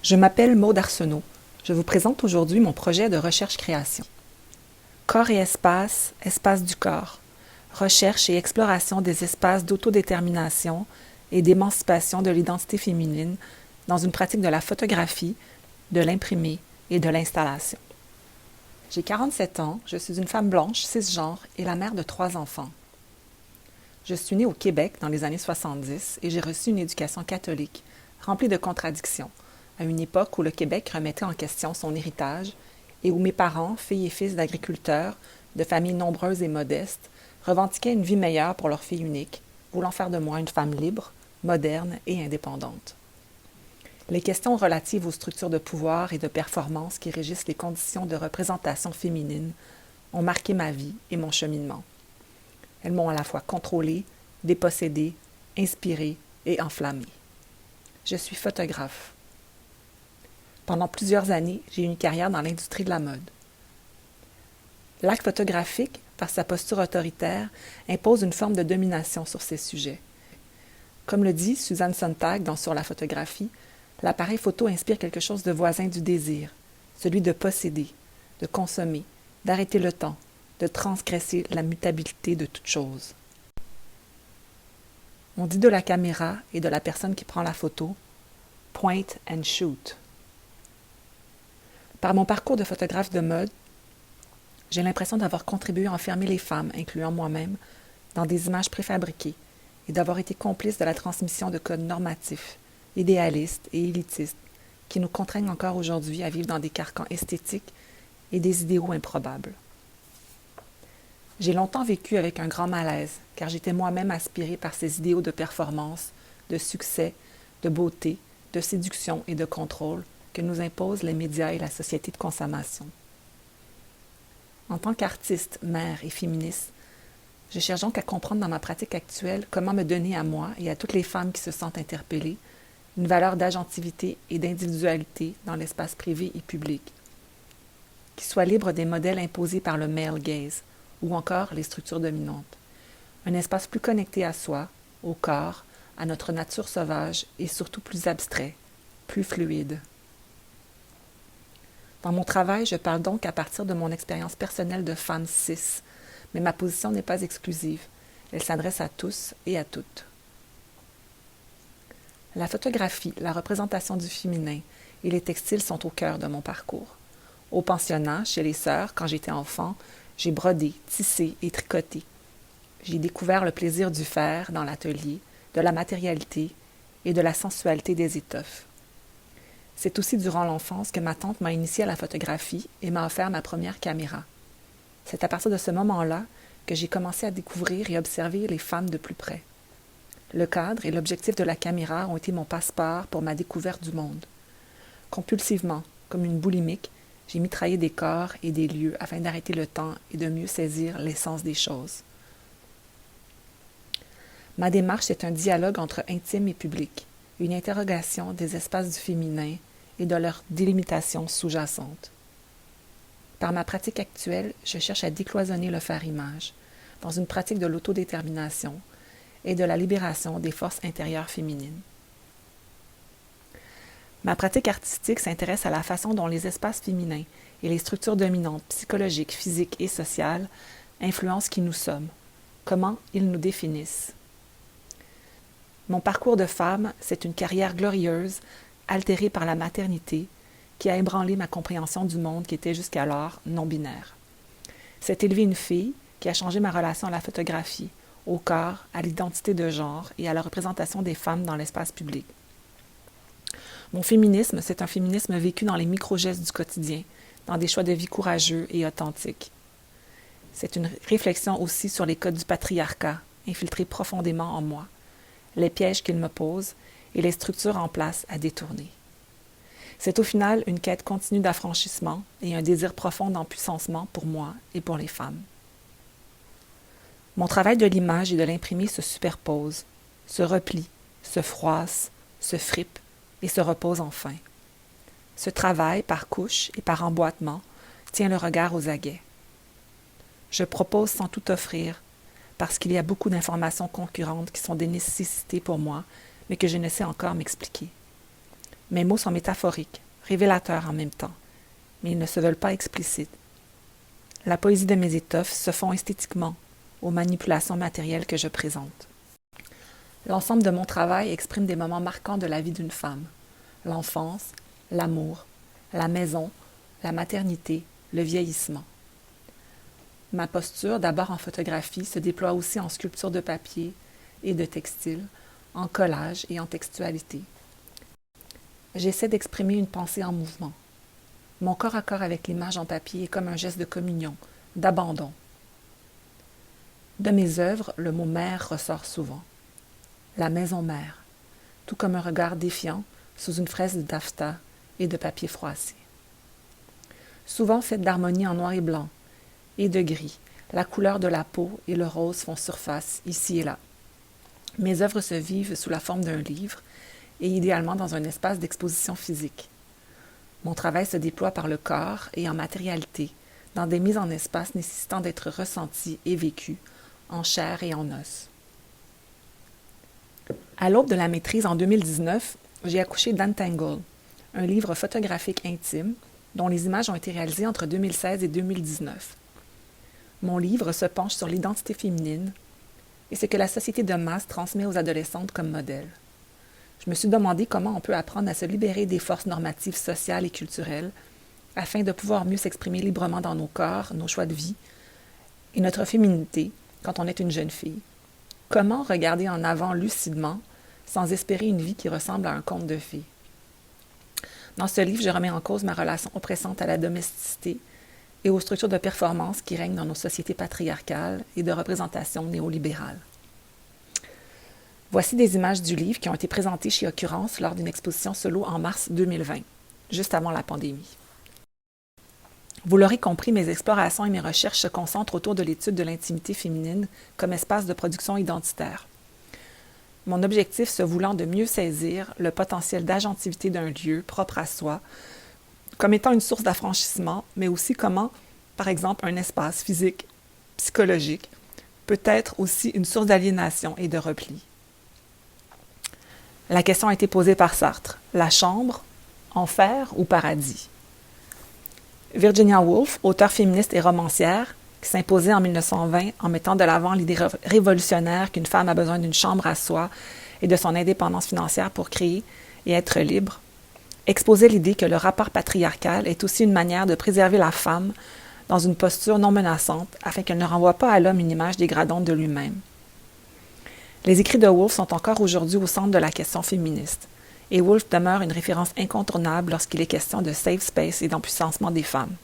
Je m'appelle Maude Arsenault. Je vous présente aujourd'hui mon projet de recherche-création. Corps et espace, espace du corps. Recherche et exploration des espaces d'autodétermination et d'émancipation de l'identité féminine dans une pratique de la photographie, de l'imprimé et de l'installation. J'ai 47 ans, je suis une femme blanche, cisgenre et la mère de 3 enfants. Je suis née au Québec dans les années 70 et j'ai reçu une éducation catholique, remplie de contradictions, à une époque où le Québec remettait en question son héritage et où mes parents, filles et fils d'agriculteurs, de familles nombreuses et modestes, revendiquaient une vie meilleure pour leur fille unique, voulant faire de moi une femme libre, moderne et indépendante. Les questions relatives aux structures de pouvoir et de performance qui régissent les conditions de représentation féminine ont marqué ma vie et mon cheminement. Elles m'ont à la fois contrôlée, dépossédée, inspirée et enflammée. Je suis photographe. Pendant plusieurs années, j'ai eu une carrière dans l'industrie de la mode. L'acte photographique, par sa posture autoritaire, impose une forme de domination sur ces sujets. Comme le dit Susan Sontag dans Sur la photographie, l'appareil photo inspire quelque chose de voisin du désir, celui de posséder, de consommer, d'arrêter le temps, de transgresser la mutabilité de toute chose. On dit de la caméra et de la personne qui prend la photo « point and shoot ». Par mon parcours de photographe de mode, j'ai l'impression d'avoir contribué à enfermer les femmes, incluant moi-même, dans des images préfabriquées et d'avoir été complice de la transmission de codes normatifs, idéalistes et élitistes qui nous contraignent encore aujourd'hui à vivre dans des carcans esthétiques et des idéaux improbables. J'ai longtemps vécu avec un grand malaise, car j'étais moi-même aspirée par ces idéaux de performance, de succès, de beauté, de séduction et de contrôle que nous imposent les médias et la société de consommation. En tant qu'artiste, mère et féministe, je cherche donc à comprendre dans ma pratique actuelle comment me donner à moi et à toutes les femmes qui se sentent interpellées une valeur d'agentivité et d'individualité dans l'espace privé et public, qui soit libre des modèles imposés par le male gaze ou encore les structures dominantes. Un espace plus connecté à soi, au corps, à notre nature sauvage et surtout plus abstrait, plus fluide. Dans mon travail, je parle donc à partir de mon expérience personnelle de femme cis, mais ma position n'est pas exclusive. Elle s'adresse à tous et à toutes. La photographie, la représentation du féminin et les textiles sont au cœur de mon parcours. Au pensionnat, chez les sœurs, quand j'étais enfant, j'ai brodé, tissé et tricoté. J'ai découvert le plaisir du faire dans l'atelier, de la matérialité et de la sensualité des étoffes. C'est aussi durant l'enfance que ma tante m'a initiée à la photographie et m'a offert ma première caméra. C'est à partir de ce moment-là que j'ai commencé à découvrir et observer les femmes de plus près. Le cadre et l'objectif de la caméra ont été mon passeport pour ma découverte du monde. Compulsivement, comme une boulimique, j'ai mitraillé des corps et des lieux afin d'arrêter le temps et de mieux saisir l'essence des choses. Ma démarche est un dialogue entre intime et public, une interrogation des espaces du féminin et de leur délimitation sous-jacente. Par ma pratique actuelle, je cherche à décloisonner le faire-image, dans une pratique de l'autodétermination et de la libération des forces intérieures féminines. Ma pratique artistique s'intéresse à la façon dont les espaces féminins et les structures dominantes psychologiques, physiques et sociales influencent qui nous sommes, comment ils nous définissent. Mon parcours de femme, c'est une carrière glorieuse, altérée par la maternité, qui a ébranlé ma compréhension du monde qui était jusqu'alors non-binaire. C'est élever une fille qui a changé ma relation à la photographie, au corps, à l'identité de genre et à la représentation des femmes dans l'espace public. Mon féminisme, c'est un féminisme vécu dans les micro-gestes du quotidien, dans des choix de vie courageux et authentiques. C'est une réflexion aussi sur les codes du patriarcat, infiltrés profondément en moi, les pièges qu'il me pose et les structures en place à détourner. C'est au final une quête continue d'affranchissement et un désir profond d'empuissancement pour moi et pour les femmes. Mon travail de l'image et de l'imprimé se superpose, se replie, se froisse, se fripe et se repose enfin. Ce travail, par couches et par emboîtement, tient le regard aux aguets. Je propose sans tout offrir, parce qu'il y a beaucoup d'informations concurrentes qui sont des nécessités pour moi, mais que je ne sais encore m'expliquer. Mes mots sont métaphoriques, révélateurs en même temps, mais ils ne se veulent pas explicites. La poésie de mes étoffes se fond esthétiquement aux manipulations matérielles que je présente. L'ensemble de mon travail exprime des moments marquants de la vie d'une femme. L'enfance, l'amour, la maison, la maternité, le vieillissement. Ma posture, d'abord en photographie, se déploie aussi en sculpture de papier et de textile, en collage et en textualité. J'essaie d'exprimer une pensée en mouvement. Mon corps à corps avec l'image en papier est comme un geste de communion, d'abandon. De mes œuvres, le mot mère ressort souvent. La maison mère, tout comme un regard défiant sous une fraise de taffetas et de papier froissé. Souvent faite d'harmonie en noir et blanc et de gris, la couleur de la peau et le rose font surface ici et là. Mes œuvres se vivent sous la forme d'un livre et idéalement dans un espace d'exposition physique. Mon travail se déploie par le corps et en matérialité, dans des mises en espace nécessitant d'être ressenties et vécues, en chair et en os. À l'aube de la maîtrise en 2019, j'ai accouché d'Untangle, un livre photographique intime dont les images ont été réalisées entre 2016 et 2019. Mon livre se penche sur l'identité féminine et ce que la société de masse transmet aux adolescentes comme modèle. Je me suis demandé comment on peut apprendre à se libérer des forces normatives sociales et culturelles afin de pouvoir mieux s'exprimer librement dans nos corps, nos choix de vie et notre féminité quand on est une jeune fille. Comment regarder en avant lucidement sans espérer une vie qui ressemble à un conte de fées? Dans ce livre, je remets en cause ma relation oppressante à la domesticité et aux structures de performance qui règnent dans nos sociétés patriarcales et de représentation néolibérale. Voici des images du livre qui ont été présentées chez Occurrence lors d'une exposition solo en mars 2020, juste avant la pandémie. Vous l'aurez compris, mes explorations et mes recherches se concentrent autour de l'étude de l'intimité féminine comme espace de production identitaire. Mon objectif se voulant de mieux saisir le potentiel d'agentivité d'un lieu propre à soi, comme étant une source d'affranchissement, mais aussi comment, par exemple, un espace physique, psychologique, peut être aussi une source d'aliénation et de repli. La question a été posée par Sartre. La chambre, enfer ou paradis? Virginia Woolf, auteure féministe et romancière, qui s'imposait en 1920 en mettant de l'avant l'idée révolutionnaire qu'une femme a besoin d'une chambre à soi et de son indépendance financière pour créer et être libre, exposait l'idée que le rapport patriarcal est aussi une manière de préserver la femme dans une posture non menaçante afin qu'elle ne renvoie pas à l'homme une image dégradante de lui-même. Les écrits de Woolf sont encore aujourd'hui au centre de la question féministe, et Woolf demeure une référence incontournable lorsqu'il est question de safe space et d'empuissancement des femmes.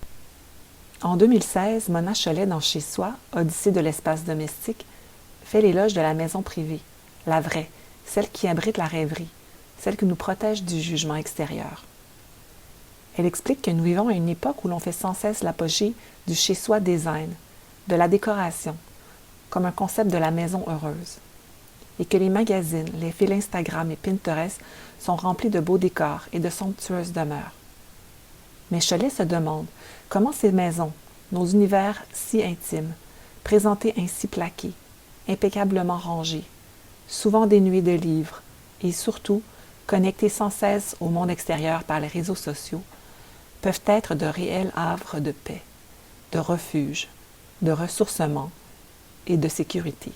En 2016, Mona Chollet, dans Chez Soi, Odyssée de l'espace domestique, fait l'éloge de la maison privée, la vraie, celle qui abrite la rêverie, celle qui nous protège du jugement extérieur. Elle explique que nous vivons à une époque où l'on fait sans cesse l'apogée du chez-soi design, de la décoration, comme un concept de la maison heureuse, et que les magazines, les fils Instagram et Pinterest sont remplis de beaux décors et de somptueuses demeures. Mais Chollet se demande comment ces maisons, nos univers si intimes, présentés ainsi plaqués, impeccablement rangés, souvent dénués de livres et surtout connectés sans cesse au monde extérieur par les réseaux sociaux, peuvent être de réels havres de paix, de refuge, de ressourcement et de sécurité.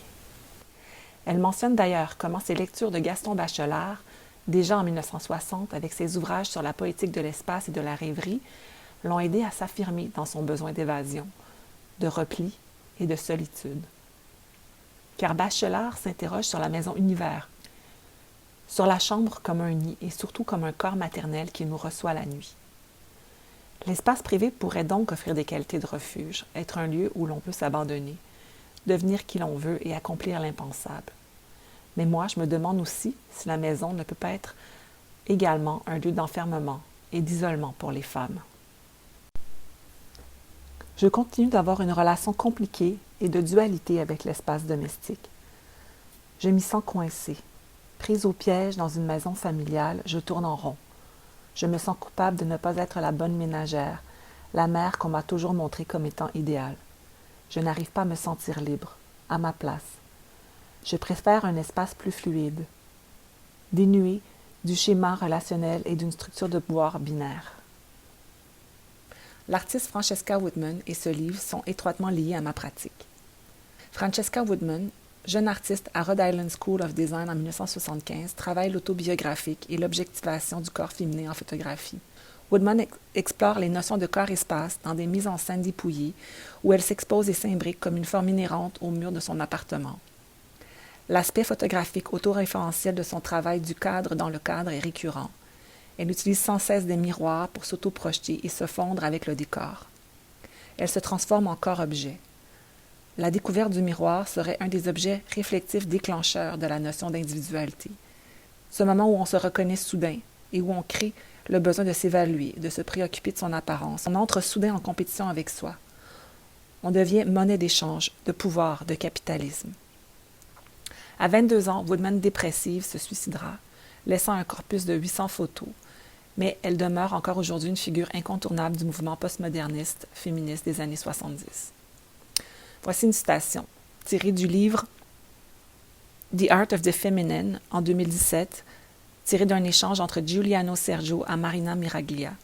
Elle mentionne d'ailleurs comment ses lectures de Gaston Bachelard, déjà en 1960 avec ses ouvrages sur la poétique de l'espace et de la rêverie, l'ont aidée à s'affirmer dans son besoin d'évasion, de repli et de solitude. Car Bachelard s'interroge sur la maison univers, sur la chambre comme un nid et surtout comme un corps maternel qui nous reçoit la nuit. L'espace privé pourrait donc offrir des qualités de refuge, être un lieu où l'on peut s'abandonner, devenir qui l'on veut et accomplir l'impensable. Mais moi, je me demande aussi si la maison ne peut pas être également un lieu d'enfermement et d'isolement pour les femmes. Je continue d'avoir une relation compliquée et de dualité avec l'espace domestique. Je m'y sens coincée. Prise au piège dans une maison familiale, je tourne en rond. Je me sens coupable de ne pas être la bonne ménagère, la mère qu'on m'a toujours montrée comme étant idéale. Je n'arrive pas à me sentir libre, à ma place. Je préfère un espace plus fluide, dénué du schéma relationnel et d'une structure de pouvoir binaire. L'artiste Francesca Woodman et ce livre sont étroitement liés à ma pratique. Francesca Woodman, jeune artiste à Rhode Island School of Design en 1975, travaille l'autobiographique et l'objectivation du corps féminin en photographie. Woodman explore les notions de corps-espace dans des mises en scène dépouillées où elle s'expose et s'imbrique comme une forme inhérente au mur de son appartement. L'aspect photographique autoréférentiel de son travail du cadre dans le cadre est récurrent. Elle utilise sans cesse des miroirs pour s'auto-projeter et se fondre avec le décor. Elle se transforme en corps-objet. La découverte du miroir serait un des objets réflectifs déclencheurs de la notion d'individualité. Ce moment où on se reconnaît soudain et où on crée le besoin de s'évaluer, de se préoccuper de son apparence. On entre soudain en compétition avec soi. On devient monnaie d'échange, de pouvoir, de capitalisme. À 22 ans, Woodman, dépressive, se suicidera, laissant un corpus de 800 photos, mais elle demeure encore aujourd'hui une figure incontournable du mouvement postmoderniste féministe des années 70. Voici une citation, tirée du livre The Art of the Feminine en 2017, tirée d'un échange entre Giuliano Sergio et Marina Miraglia.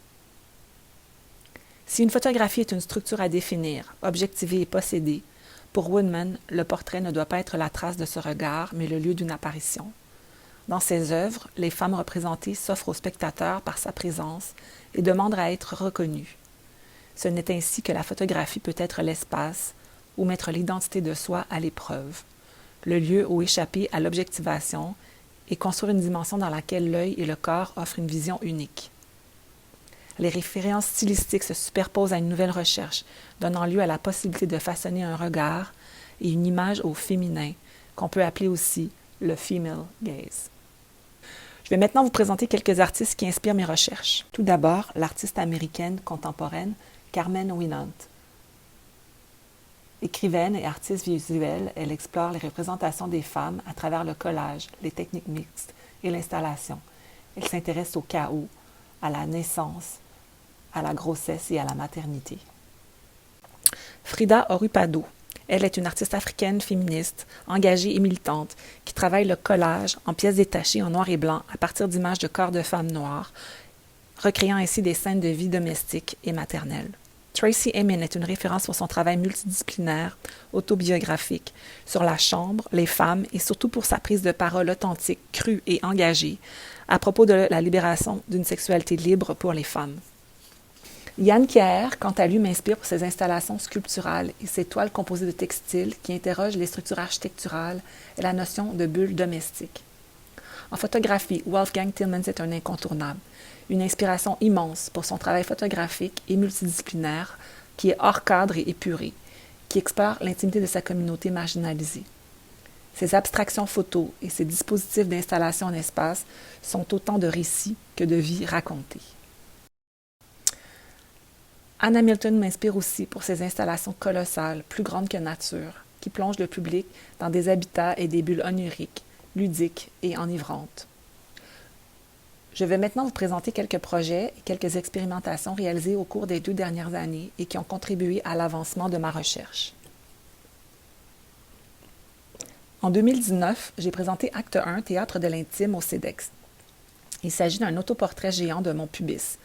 Si une photographie est une structure à définir, objectiver et posséder, pour Woodman, le portrait ne doit pas être la trace de ce regard, mais le lieu d'une apparition. Dans ses œuvres, les femmes représentées s'offrent au spectateur par sa présence et demandent à être reconnues. Ce n'est ainsi que la photographie peut être l'espace où mettre l'identité de soi à l'épreuve, le lieu où échapper à l'objectivation et construire une dimension dans laquelle l'œil et le corps offrent une vision unique. Les références stylistiques se superposent à une nouvelle recherche, donnant lieu à la possibilité de façonner un regard et une image au féminin, qu'on peut appeler aussi le female gaze. Je vais maintenant vous présenter quelques artistes qui inspirent mes recherches. Tout d'abord, l'artiste américaine contemporaine Carmen Winant. Écrivaine et artiste visuelle, elle explore les représentations des femmes à travers le collage, les techniques mixtes et l'installation. Elle s'intéresse au chaos, à la naissance, à la grossesse et à la maternité. Frida Orupado. Elle est une artiste africaine féministe, engagée et militante, qui travaille le collage en pièces détachées en noir et blanc à partir d'images de corps de femmes noires, recréant ainsi des scènes de vie domestique et maternelle. Tracey Emin est une référence pour son travail multidisciplinaire, autobiographique, sur la chambre, les femmes et surtout pour sa prise de parole authentique, crue et engagée à propos de la libération d'une sexualité libre pour les femmes. Yann Kier, quant à lui, m'inspire pour ses installations sculpturales et ses toiles composées de textiles qui interrogent les structures architecturales et la notion de bulle domestique. En photographie, Wolfgang Tillmans est un incontournable, une inspiration immense pour son travail photographique et multidisciplinaire qui est hors cadre et épuré, qui explore l'intimité de sa communauté marginalisée. Ses abstractions photos et ses dispositifs d'installation en espace sont autant de récits que de vies racontées. Anna Milton m'inspire aussi pour ses installations colossales, plus grandes que nature, qui plongent le public dans des habitats et des bulles oniriques, ludiques et enivrantes. Je vais maintenant vous présenter quelques projets et quelques expérimentations réalisées au cours des 2 dernières années et qui ont contribué à l'avancement de ma recherche. En 2019, j'ai présenté Acte 1, Théâtre de l'intime au CEDEX. Il s'agit d'un autoportrait géant de mon pubis,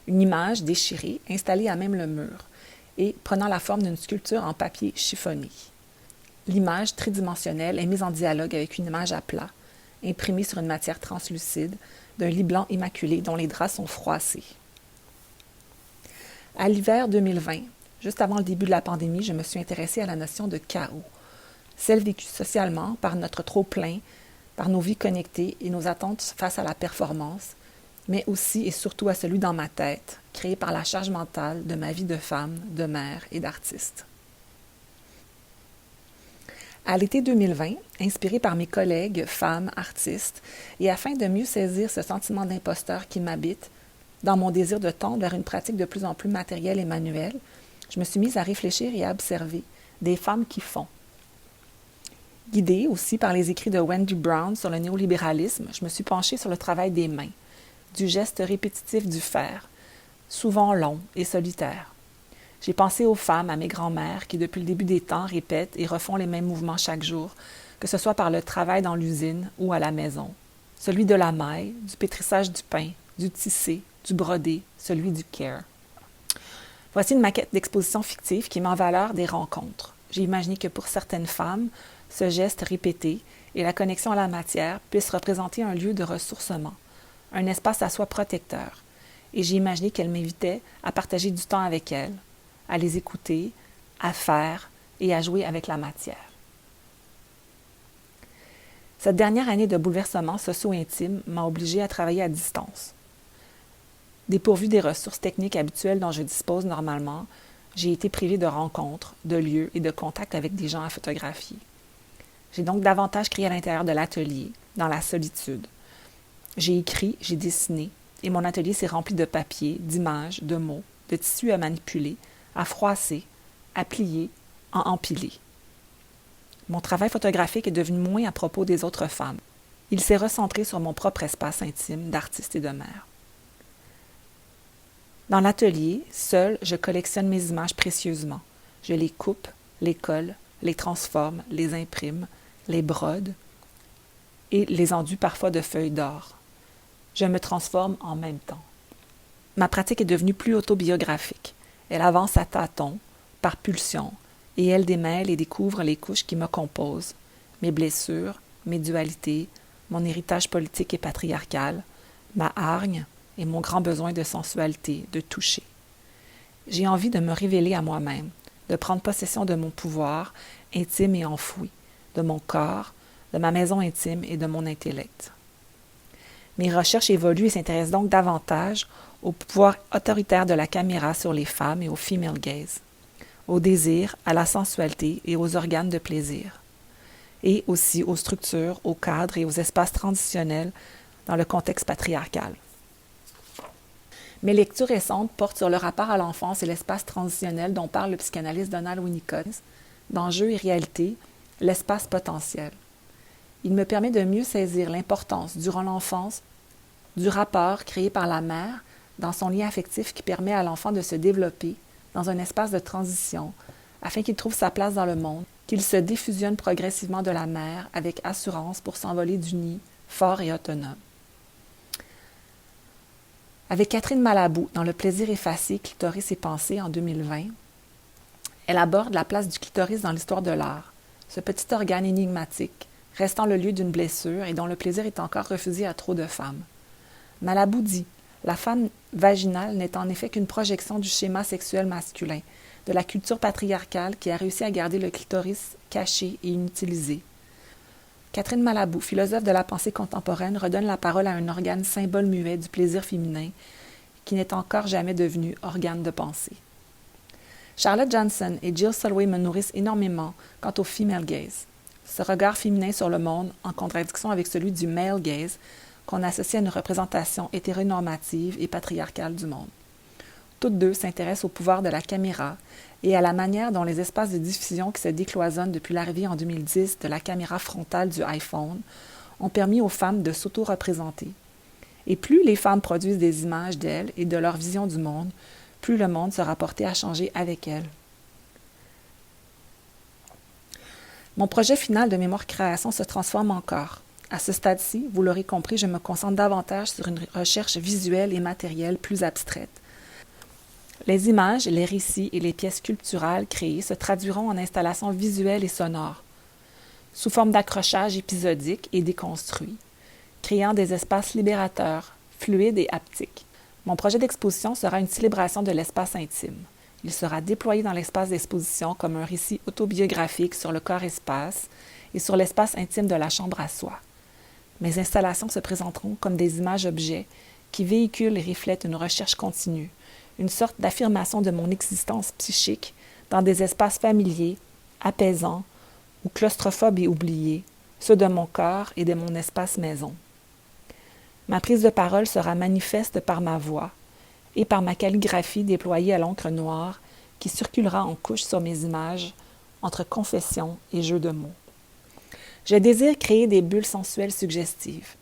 une image déchirée installée à même le mur et prenant la forme d'une sculpture en papier chiffonné. L'image tridimensionnelle est mise en dialogue avec une image à plat, imprimée sur une matière translucide, d'un lit blanc immaculé dont les draps sont froissés. À l'hiver 2020, juste avant le début de la pandémie, je me suis intéressée à la notion de chaos, celle vécue socialement par notre trop-plein, par nos vies connectées et nos attentes face à la performance, mais aussi et surtout à celui dans ma tête, créé par la charge mentale de ma vie de femme, de mère et d'artiste. À l'été 2020, inspirée par mes collègues, femmes, artistes, et afin de mieux saisir ce sentiment d'imposteur qui m'habite, dans mon désir de tendre vers une pratique de plus en plus matérielle et manuelle, je me suis mise à réfléchir et à observer des femmes qui font. Guidée aussi par les écrits de Wendy Brown sur le néolibéralisme, je me suis penchée sur le travail des mains, du geste répétitif du faire, souvent long et solitaire. J'ai pensé aux femmes, à mes grands-mères qui, depuis le début des temps, répètent et refont les mêmes mouvements chaque jour, que ce soit par le travail dans l'usine ou à la maison. celui de la maille, du pétrissage du pain, du tissé, du brodé, celui du care. Voici une maquette d'exposition fictive qui met en valeur des rencontres. J'ai imaginé que pour certaines femmes, ce geste répété et la connexion à la matière puissent représenter un lieu de ressourcement, un espace à soi protecteur. Et j'ai imaginé qu'elle m'invitait à partager du temps avec elles, à les écouter, à faire et à jouer avec la matière. Cette dernière année de bouleversements socio-intimes m'a obligée à travailler à distance. Dépourvue des ressources techniques habituelles dont je dispose normalement, j'ai été privée de rencontres, de lieux et de contacts avec des gens à photographier. J'ai donc davantage créé à l'intérieur de l'atelier, dans la solitude. J'ai écrit, j'ai dessiné, et mon atelier s'est rempli de papier, d'images, de mots, de tissus à manipuler, à froisser, à plier, à empiler. Mon travail photographique est devenu moins à propos des autres femmes. Il s'est recentré sur mon propre espace intime d'artiste et de mère. Dans l'atelier, seule, je collectionne mes images précieusement. Je les coupe, les colle, les transforme, les imprime, les brode et les enduis parfois de feuilles d'or. Je me transforme en même temps. Ma pratique est devenue plus autobiographique. Elle avance à tâtons, par pulsion, et elle démêle et découvre les couches qui me composent, mes blessures, mes dualités, mon héritage politique et patriarcal, ma hargne et mon grand besoin de sensualité, de toucher. J'ai envie de me révéler à moi-même, de prendre possession de mon pouvoir, intime et enfoui, de mon corps, de ma maison intime et de mon intellect. Mes recherches évoluent et s'intéressent donc davantage au pouvoir autoritaire de la caméra sur les femmes et au female gaze, au désir, à la sensualité et aux organes de plaisir, et aussi aux structures, aux cadres et aux espaces transitionnels dans le contexte patriarcal. Mes lectures récentes portent sur le rapport à l'enfance et l'espace transitionnel dont parle le psychanalyste Donald Winnicott, dans Jeu et réalité, l'espace potentiel. Il me permet de mieux saisir l'importance, durant l'enfance, du rapport créé par la mère dans son lien affectif qui permet à l'enfant de se développer dans un espace de transition afin qu'il trouve sa place dans le monde, qu'il se défusionne progressivement de la mère avec assurance pour s'envoler du nid, fort et autonome. Avec Catherine Malabou, dans Le plaisir effacé, clitoris et pensée en 2020, elle aborde la place du clitoris dans l'histoire de l'art, ce petit organe énigmatique, restant le lieu d'une blessure et dont le plaisir est encore refusé à trop de femmes. Malabou dit « La femme vaginale n'est en effet qu'une projection du schéma sexuel masculin, de la culture patriarcale qui a réussi à garder le clitoris caché et inutilisé. » Catherine Malabou, philosophe de la pensée contemporaine, redonne la parole à un organe symbole muet du plaisir féminin qui n'est encore jamais devenu organe de pensée. Charlotte Johnson et Jill Soloway me nourrissent énormément quant au female gaze, ce regard féminin sur le monde en contradiction avec celui du male gaze qu'on associe à une représentation hétéronormative et patriarcale du monde. Toutes deux s'intéressent au pouvoir de la caméra et à la manière dont les espaces de diffusion qui se décloisonnent depuis l'arrivée en 2010 de la caméra frontale du iPhone ont permis aux femmes de s'auto-représenter. Et plus les femmes produisent des images d'elles et de leur vision du monde, plus le monde sera porté à changer avec elles. Mon projet final de mémoire-création se transforme encore. À ce stade-ci, vous l'aurez compris, je me concentre davantage sur une recherche visuelle et matérielle plus abstraite. Les images, les récits et les pièces sculpturales créées se traduiront en installations visuelles et sonores, sous forme d'accrochages épisodiques et déconstruits, créant des espaces libérateurs, fluides et haptiques. Mon projet d'exposition sera une célébration de l'espace intime. Il sera déployé dans l'espace d'exposition comme un récit autobiographique sur le corps-espace et sur l'espace intime de la chambre à soi. Mes installations se présenteront comme des images-objets qui véhiculent et reflètent une recherche continue, une sorte d'affirmation de mon existence psychique dans des espaces familiers, apaisants ou claustrophobes et oubliés, ceux de mon corps et de mon espace maison. Ma prise de parole sera manifeste par ma voix et par ma calligraphie déployée à l'encre noire qui circulera en couches sur mes images entre confession et jeu de mots. Je désire créer des bulles sensuelles suggestives,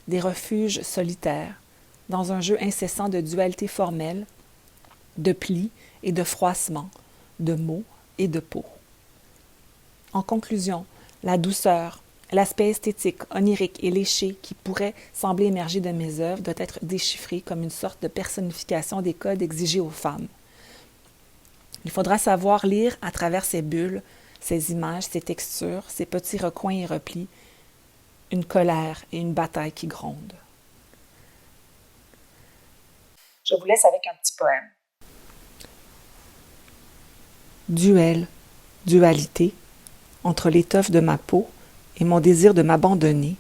des refuges solitaires, dans un jeu incessant de dualité formelle, de plis et de froissements, de mots et de peau. En conclusion, la douceur, L'aspect esthétique, onirique et léché qui pourrait sembler émerger de mes œuvres doit être déchiffré comme une sorte de personnification des codes exigés aux femmes. Il faudra savoir lire à travers ces bulles, ces images, ces textures, ces petits recoins et replis, une colère et une bataille qui grondent. Je vous laisse avec un petit poème. Duel, dualité, entre l'étoffe de ma peau et mon désir de m'abandonner,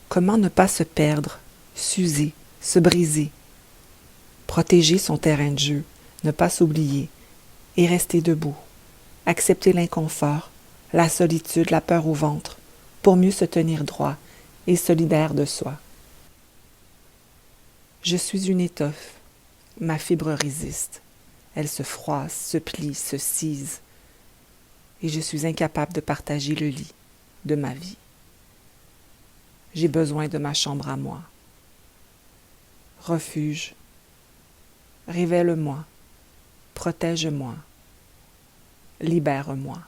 comment ne pas se perdre, s'user, se briser, protéger son terrain de jeu, ne pas s'oublier et rester debout, accepter l'inconfort, la solitude, la peur au ventre, pour mieux se tenir droit et solidaire de soi. Je suis une étoffe, ma fibre résiste, elle se froisse, se plie, se cise, et je suis incapable de partager le lit de ma vie. J'ai besoin de ma chambre à moi. Refuge, révèle-moi, protège-moi, libère-moi.